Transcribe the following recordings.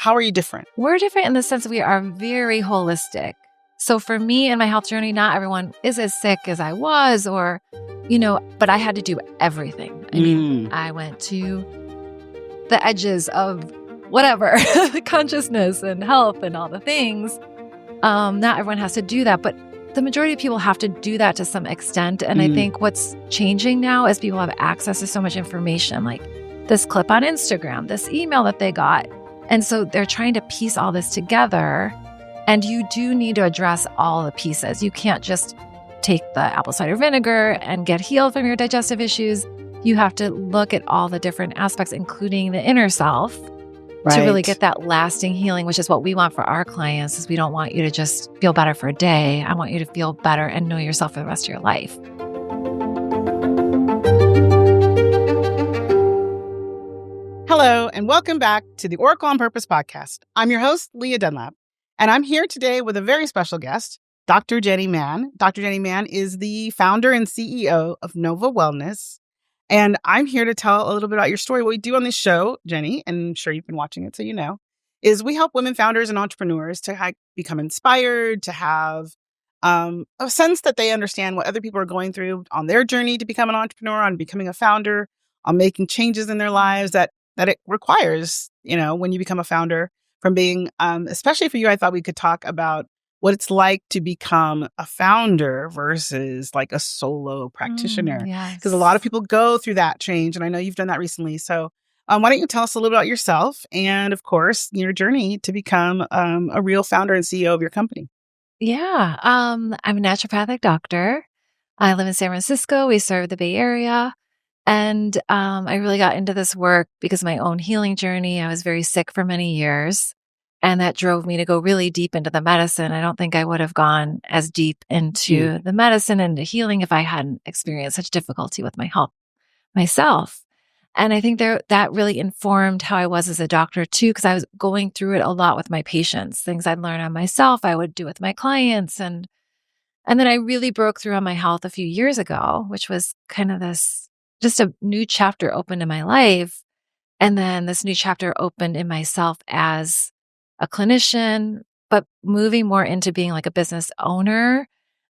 how are you different? We're different in the sense that we are very holistic. So for me and my health journey, not everyone is as sick as I was but I had to do everything. I mean, I went to the edges of whatever, consciousness and health and all the things. Not everyone has to do that, but the majority of people have to do that to some extent. And I think what's changing now is people have access to so much information, like this clip on Instagram, this email that they got. And so they're trying to piece all this together. And you do need to address all the pieces. You can't just take the apple cider vinegar and get healed from your digestive issues. You have to look at all the different aspects, including the inner self, to really get that lasting healing, which is what we want for our clients. Is we don't want you to just feel better for a day. I want you to feel better and know yourself for the rest of your life. Hello, and welcome back to the Oracle on Purpose podcast. I'm your host, Leah Dunlap, and I'm here today with a very special guest, Dr. Jenny Mann. Dr. Jenny Mann is the founder and CEO of Nova Wellness. And I'm here to tell a little bit about your story. What we do on this show, Jenny, and I'm sure you've been watching it so you know, is we help women founders and entrepreneurs to become inspired, to have a sense that they understand what other people are going through on their journey to become an entrepreneur, on becoming a founder, on making changes in their lives that it requires, when you become a founder, from being, especially for you, I thought we could talk about what it's like to become a founder versus like a solo practitioner. Because a lot of people go through that change. And I know you've done that recently. So why don't you tell us a little about yourself and, of course, your journey to become a real founder and CEO of your company? Yeah. I'm a naturopathic doctor. I live in San Francisco. We serve the Bay Area. And I really got into this work because of my own healing journey. I was very sick for many years. And that drove me to go really deep into the medicine. I don't think I would have gone as deep into the medicine and the healing if I hadn't experienced such difficulty with my health myself. And I think that really informed how I was as a doctor too, because I was going through it a lot with my patients. Things I'd learned on myself, I would do with my clients. And then I really broke through on my health a few years ago, which was kind of just a new chapter opened in my life. And then this new chapter opened in myself as a clinician, but moving more into being like a business owner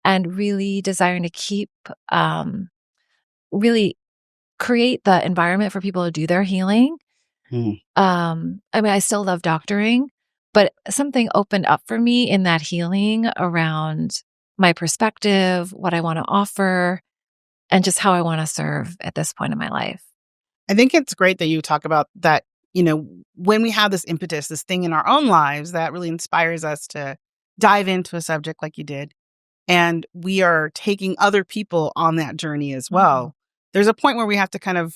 and really desiring to keep, really create the environment for people to do their healing. I still love doctoring, but something opened up for me in that healing around my perspective, what I want to offer, and just how I want to serve at this point in my life. I think it's great that you talk about that. When we have this impetus, this thing in our own lives that really inspires us to dive into a subject like you did, and we are taking other people on that journey as well, there's a point where we have to kind of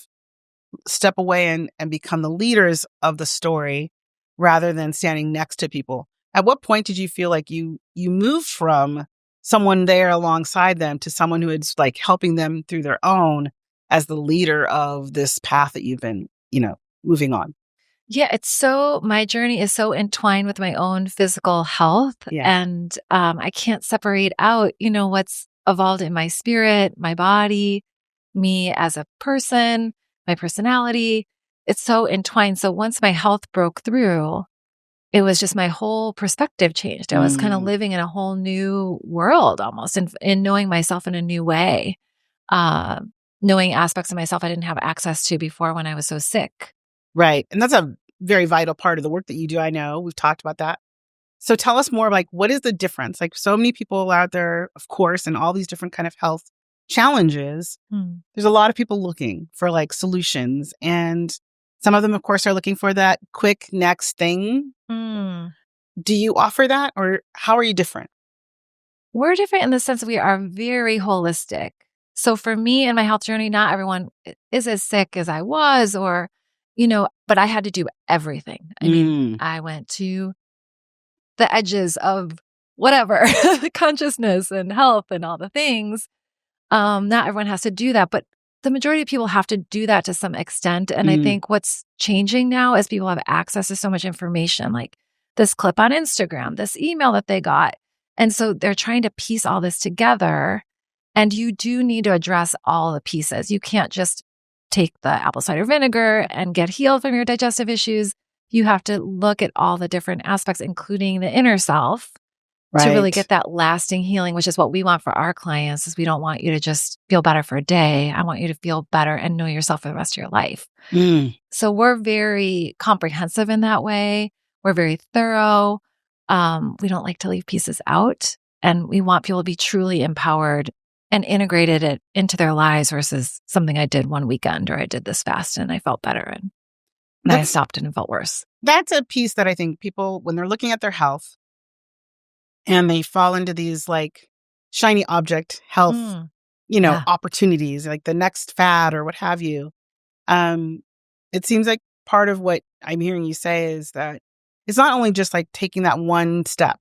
step away and become the leaders of the story rather than standing next to people. At what point did you feel like you moved from someone there alongside them to someone who is like helping them through their own as the leader of this path that you've been, moving on? Yeah, my journey is so entwined with my own physical health. Yeah. And I can't separate out, what's evolved in my spirit, my body, me as a person, my personality. It's so entwined. So once my health broke through, it was just my whole perspective changed. I was kind of living in a whole new world almost, and knowing myself in a new way, knowing aspects of myself I didn't have access to before when I was so sick. Right. And that's a very vital part of the work that you do. I know we've talked about that. So tell us more, like, what is the difference? Like, so many people out there, of course, and all these different kind of health challenges. There's a lot of people looking for like solutions, and some of them, of course, are looking for that quick next thing. Do you offer that, or how are you different? We're different in the sense that we are very holistic. So for me and my health journey, not everyone is as sick as I was, but I had to do everything. I mean, I went to the edges of whatever, consciousness and health and all the things. Not everyone has to do that, but the majority of people have to do that to some extent. And I think what's changing now is people have access to so much information, like this clip on Instagram, this email that they got. And so they're trying to piece all this together. And you do need to address all the pieces. You can't just take the apple cider vinegar and get healed from your digestive issues. you have to look at all the different aspects, including the inner self, to really Right. get that lasting healing, which is what we want for our clients. Is we don't want you to just feel better for a day. I want you to feel better and know yourself for the rest of your life. Mm. So we're very comprehensive in that way. We're very thorough. We don't like to leave pieces out, and we want people to be truly empowered and integrated it into their lives versus something I did one weekend, or I did this fast and I felt better, and then I stopped and it felt worse. That's a piece that I think people, when they're looking at their health and they fall into these like shiny object health, Yeah. opportunities, like the next fad or what have you. It seems like part of what I'm hearing you say is that it's not only just like taking that one step,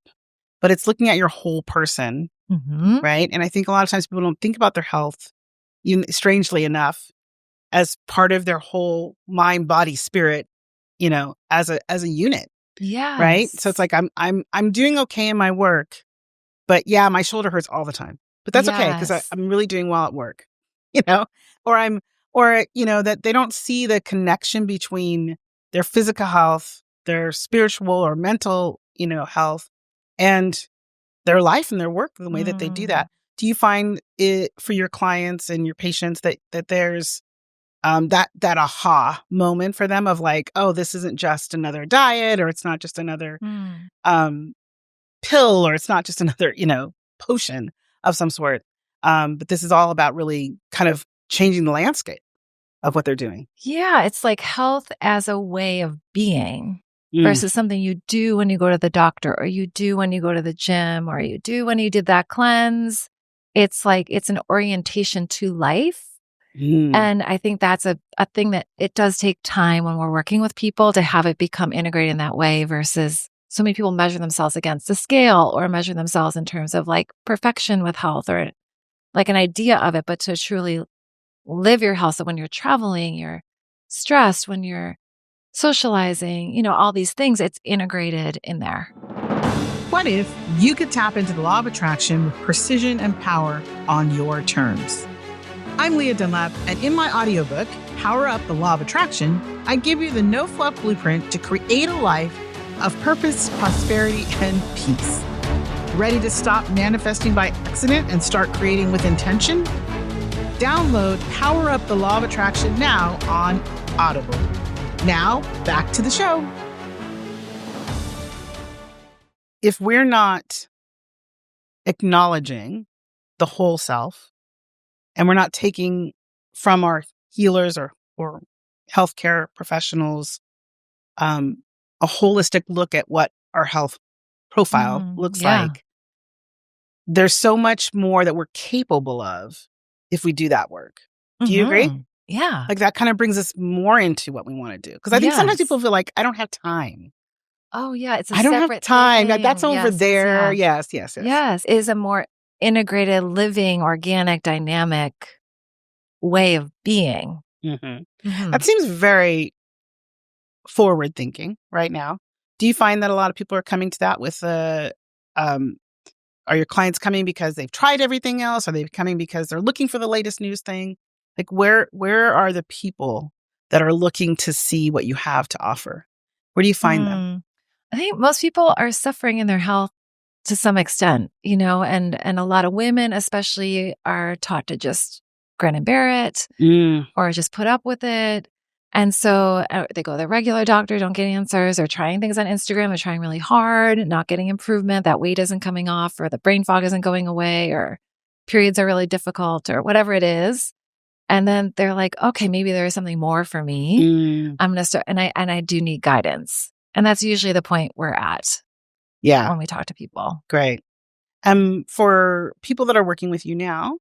but it's looking at your whole person, right? And I think a lot of times people don't think about their health, strangely enough, as part of their whole mind, body, spirit, as a unit, right? So it's like I'm doing okay in my work, but yeah, my shoulder hurts all the time. But that's okay because Yes. I'm really doing well at work, or that they don't see the connection between their physical health, their spiritual or mental, health, and their life and their work, the way that they do that. Do you find it for your clients and your patients that there's that aha moment for them of like, oh, this isn't just another diet, or it's not just another pill, or it's not just another, potion of some sort. But this is all about really kind of changing the landscape of what they're doing. Yeah, it's like health as a way of being versus something you do when you go to the doctor, or you do when you go to the gym, or you do when you did that cleanse. It's like it's an orientation to life. And I think that's a thing that it does take time when we're working with people to have it become integrated in that way, versus so many people measure themselves against the scale or measure themselves in terms of like perfection with health or like an idea of it, but to truly live your health. So when you're traveling, you're stressed, when you're socializing, all these things, it's integrated in there. What if you could tap into the law of attraction with precision and power on your terms? I'm Leah Dunlap, and in my audiobook, Power Up the Law of Attraction, I give you the no-fluff blueprint to create a life of purpose, prosperity, and peace. Ready to stop manifesting by accident and start creating with intention? Download Power Up the Law of Attraction now on Audible. Now, back to the show. If we're not acknowledging the whole self, and we're not taking from our healers or healthcare professionals a holistic look at what our health profile looks like, there's so much more that we're capable of if we do that work. Do you agree? Yeah. Like that kind of brings us more into what we want to do. Because I think sometimes people feel like, I don't have time. Oh, yeah. It's a I don't have separate time. thing. That's over there. Yes. Yes. It is a more integrated, living, organic, dynamic way of being. That seems very forward thinking right now. Do you find that a lot of people are coming to that with are your clients coming because they've tried everything else? Are they coming because they're looking for the latest news thing? Like where are the people that are looking to see what you have to offer? Where do you find them? I think most people are suffering in their health to some extent, and a lot of women especially are taught to just grin and bear it or just put up with it. And so they go to the regular doctor, don't get answers. They're trying things on Instagram. They're trying really hard, not getting improvement. That weight isn't coming off, or the brain fog isn't going away, or periods are really difficult, or whatever it is. And then they're like, okay, maybe there is something more for me. I'm going to start. And I do need guidance. And that's usually the point we're at. Yeah. When we talk to people. Great. For people that are working with you now,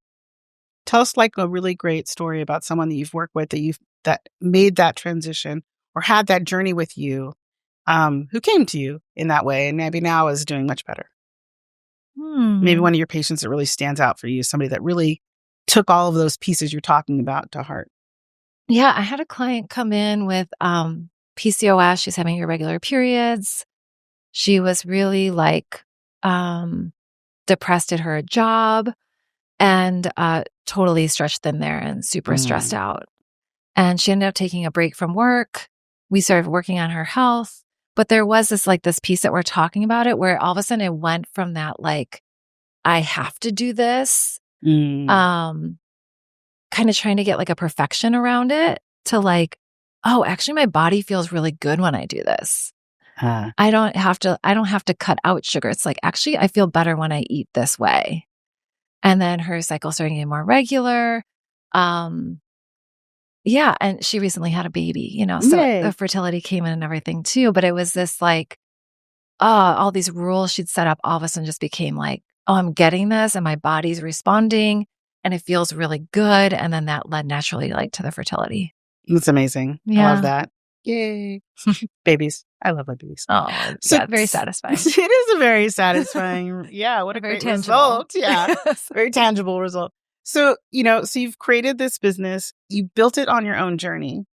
tell us like a really great story about someone that you've worked with that made that transition or had that journey with you, who came to you in that way and maybe now is doing much better. Maybe one of your patients that really stands out for you, somebody that really took all of those pieces you're talking about to heart. Yeah, I had a client come in with PCOS. She's having irregular periods. She was really like depressed at her job and totally stretched thin there and super stressed out. And she ended up taking a break from work. We started working on her health. But there was this piece that we're talking about it where all of a sudden it went from that, like, I have to do this, kind of trying to get like a perfection around it to like, oh, actually my body feels really good when I do this. I don't have to cut out sugar. It's like, actually, I feel better when I eat this way. And then her cycle started getting more regular. Yeah. And she recently had a baby, so Yay. the fertility came in and everything too. But it was this like, all these rules she'd set up all of a sudden just became like, oh, I'm getting this and my body's responding and it feels really good. And then that led naturally like to the fertility. That's amazing. Yeah. I love that. Yay. Babies. I love my babies. Oh, yeah, very satisfying. It is a very satisfying. What a very great tangible result. Yeah. Very tangible result. So, so you've created this business, you built it on your own journey.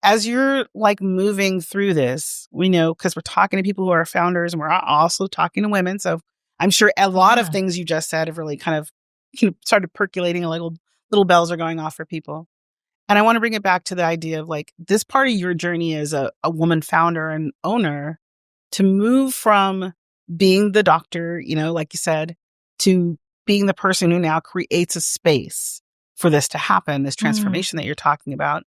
As you're like moving through this, we know because we're talking to people who are founders and we're also talking to women. So I'm sure a lot of things you just said have really kind of started percolating, a little bells are going off for people. And I want to bring it back to the idea of like this part of your journey as a woman founder and owner to move from being the doctor, like you said, to being the person who now creates a space for this to happen, this transformation that you're talking about.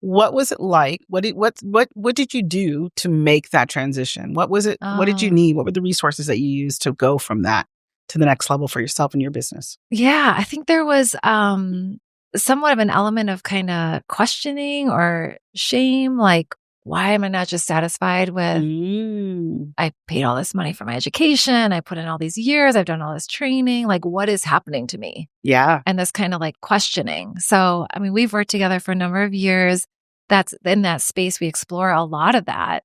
What was it like? What did you do to make that transition? What was it? What did you need? What were the resources that you used to go from that to the next level for yourself and your business? Yeah, I think there was somewhat of an element of kind of questioning or shame, like, why am I not just satisfied with, I paid all this money for my education, I put in all these years, I've done all this training, like what is happening to me? Yeah. And this kind of like questioning. So, I mean, we've worked together for a number of years. That's in that space, we explore a lot of that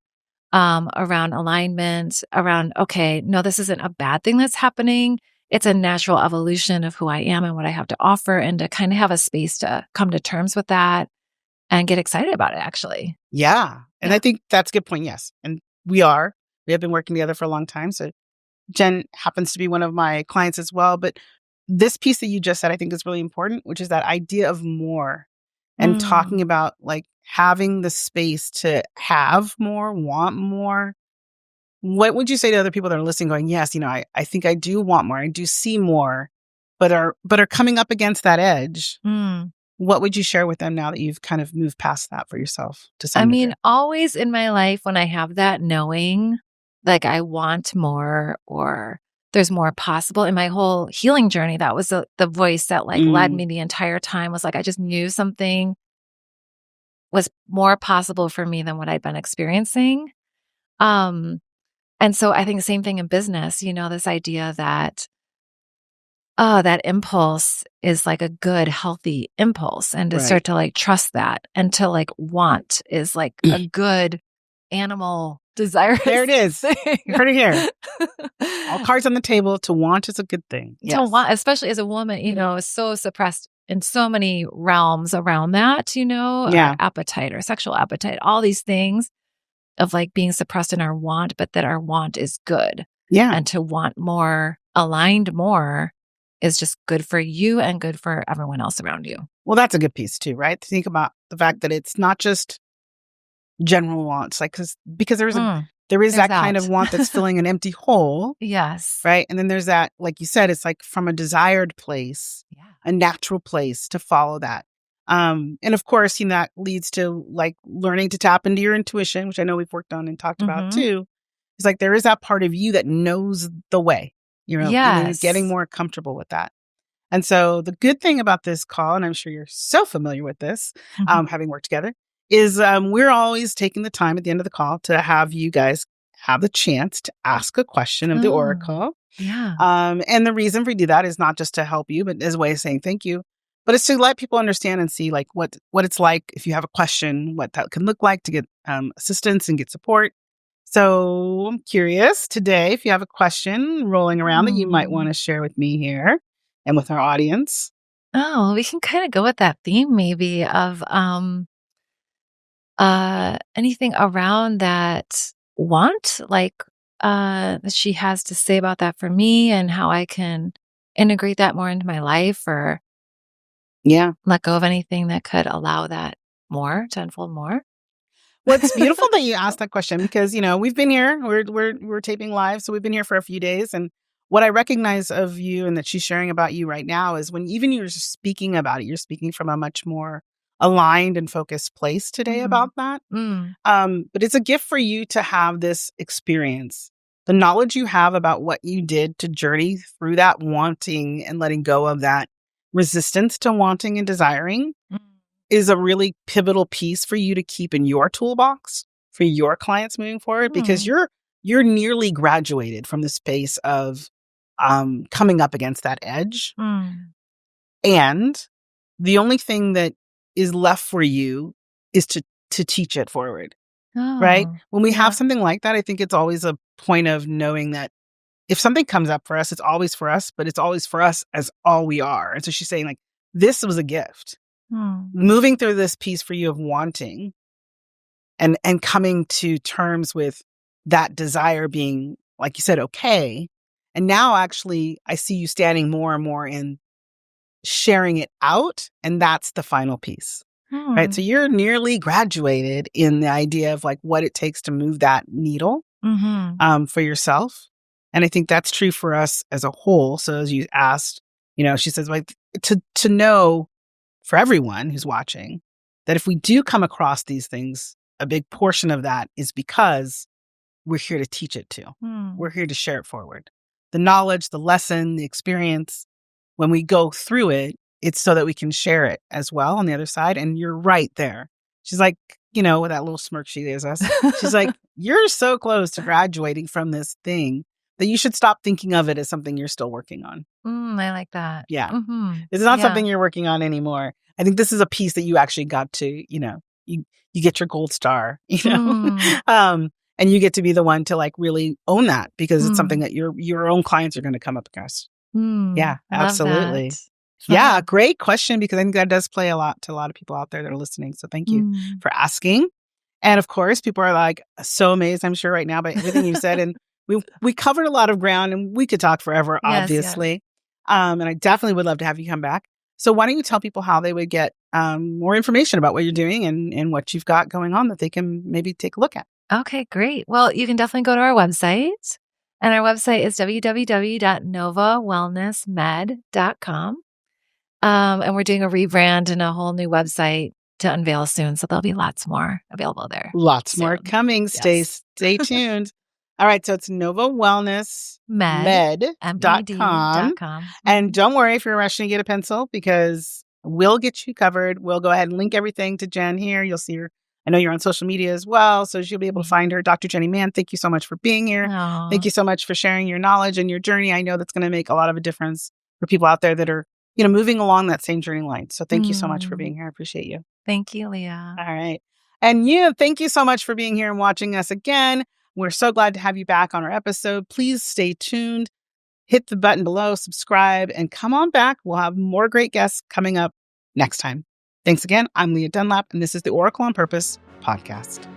around alignment, around, okay, no, this isn't a bad thing that's happening. It's a natural evolution of who I am and what I have to offer, and to kind of have a space to come to terms with that and get excited about it, actually. Yeah. And I think that's a good point. Yes. And we have been working together for a long time. So Jen happens to be one of my clients as well. But this piece that you just said, I think is really important, which is that idea of more and talking about like having the space to have more, want more. What would you say to other people that are listening going, yes, I think I do want more. I do see more, but are coming up against that edge. What would you share with them now that you've kind of moved past that for yourself to some degree? Always in my life when I have that knowing, like I want more or there's more possible in my whole healing journey, that was the voice that like led me the entire time, was like, I just knew something was more possible for me than what I'd been experiencing. And so I think the same thing in business, this idea that, that impulse is like a good, healthy impulse, and to start to like trust that, and to like want is like a good animal desire. There it is. You heard it here. All cards on the table. To want is a good thing. Yes. To want, especially as a woman, is so suppressed in so many realms around that, our appetite, our sexual appetite, all these things of like being suppressed in our want, but that our want is good. Yeah. And to want more, aligned more, is just good for you and good for everyone else around you. Well, that's a good piece too, right? To think about the fact that it's not just general wants, like because there is that kind of want that's filling an empty hole. Yes. Right. And then there's that, like you said, it's like from a desired place, a natural place to follow that. And of course, that leads to like learning to tap into your intuition, which I know we've worked on and talked about too. It's like there is that part of you that knows the way, and getting more comfortable with that. And so the good thing about this call, and I'm sure you're so familiar with this, having worked together, is we're always taking the time at the end of the call to have you guys have the chance to ask a question of the Oracle. Yeah. And the reason we do that is not just to help you, but as a way of saying thank you. But it's to let people understand and see like what it's like if you have a question, what that can look like to get assistance and get support. So I'm curious today if you have a question rolling around that you might want to share with me here and with our audience. Oh, we can kind of go with that theme maybe of anything around that want, like that she has to say about that for me, and how I can integrate that more into my life, or let go of anything that could allow that more to unfold more. Well, it's beautiful that you asked that question because, we've been here, we're taping live. So we've been here for a few days. And what I recognize of you and that she's sharing about you right now is when even you're speaking about it, you're speaking from a much more aligned and focused place today about that. But it's a gift for you to have this experience. The knowledge you have about what you did to journey through that wanting and letting go of that resistance to wanting and desiring is a really pivotal piece for you to keep in your toolbox for your clients moving forward, because you're nearly graduated from the space of coming up against that edge. And the only thing that is left for you is to teach it forward. Right? When we have something like that, I think it's always a point of knowing that if something comes up for us, it's always for us, but it's always for us as all we are. And so she's saying, like, this was a gift. Moving through this piece for you of wanting and coming to terms with that desire being, like you said, okay. And now actually I see you standing more and more in sharing it out. And that's the final piece. Right. So you're nearly graduated in the idea of like what it takes to move that needle for yourself. And I think that's true for us as a whole. So as you asked, she says, like, to know for everyone who's watching that if we do come across these things, a big portion of that is because we're here to teach it too. We're here to share it forward. The knowledge, the lesson, the experience, when we go through it, it's so that we can share it as well on the other side. And you're right there. She's like, with that little smirk she gives us. She's like, you're so close to graduating from this thing that you should stop thinking of it as something you're still working on. I like that. Yeah. It's not something you're working on anymore. I think this is a piece that you actually got to, you get your gold star, and you get to be the one to like really own that because it's something that your own clients are going to come up against. Yeah, absolutely. Yeah, great question, because I think that does play a lot to a lot of people out there that are listening. So thank you for asking. And of course, people are like so amazed, I'm sure, right now by everything you said. And we covered a lot of ground and we could talk forever, obviously. Yes. And I definitely would love to have you come back. So why don't you tell people how they would get more information about what you're doing and what you've got going on that they can maybe take a look at? Okay, great. Well, you can definitely go to our website. And our website is www.novawellnessmed.com. And we're doing a rebrand and a whole new website to unveil soon. So there'll be lots more available there. Lots more coming. Yes. Stay tuned. All right. So it's novawellnessmed.com. And don't worry if you're rushing to get a pencil, because we'll get you covered. We'll go ahead and link everything to Jen here. You'll see her. I know you're on social media as well, so you'll be able to find her. Dr. Jenny Mann, thank you so much for being here. Aww. Thank you so much for sharing your knowledge and your journey. I know that's going to make a lot of a difference for people out there that are, moving along that same journey line. So thank you so much for being here. I appreciate you. Thank you, Leah. All right. And thank you so much for being here and watching us again. We're so glad to have you back on our episode. Please stay tuned. Hit the button below, subscribe, and come on back. We'll have more great guests coming up next time. Thanks again. I'm Leah Dunlap, and this is the Oracle on Purpose podcast.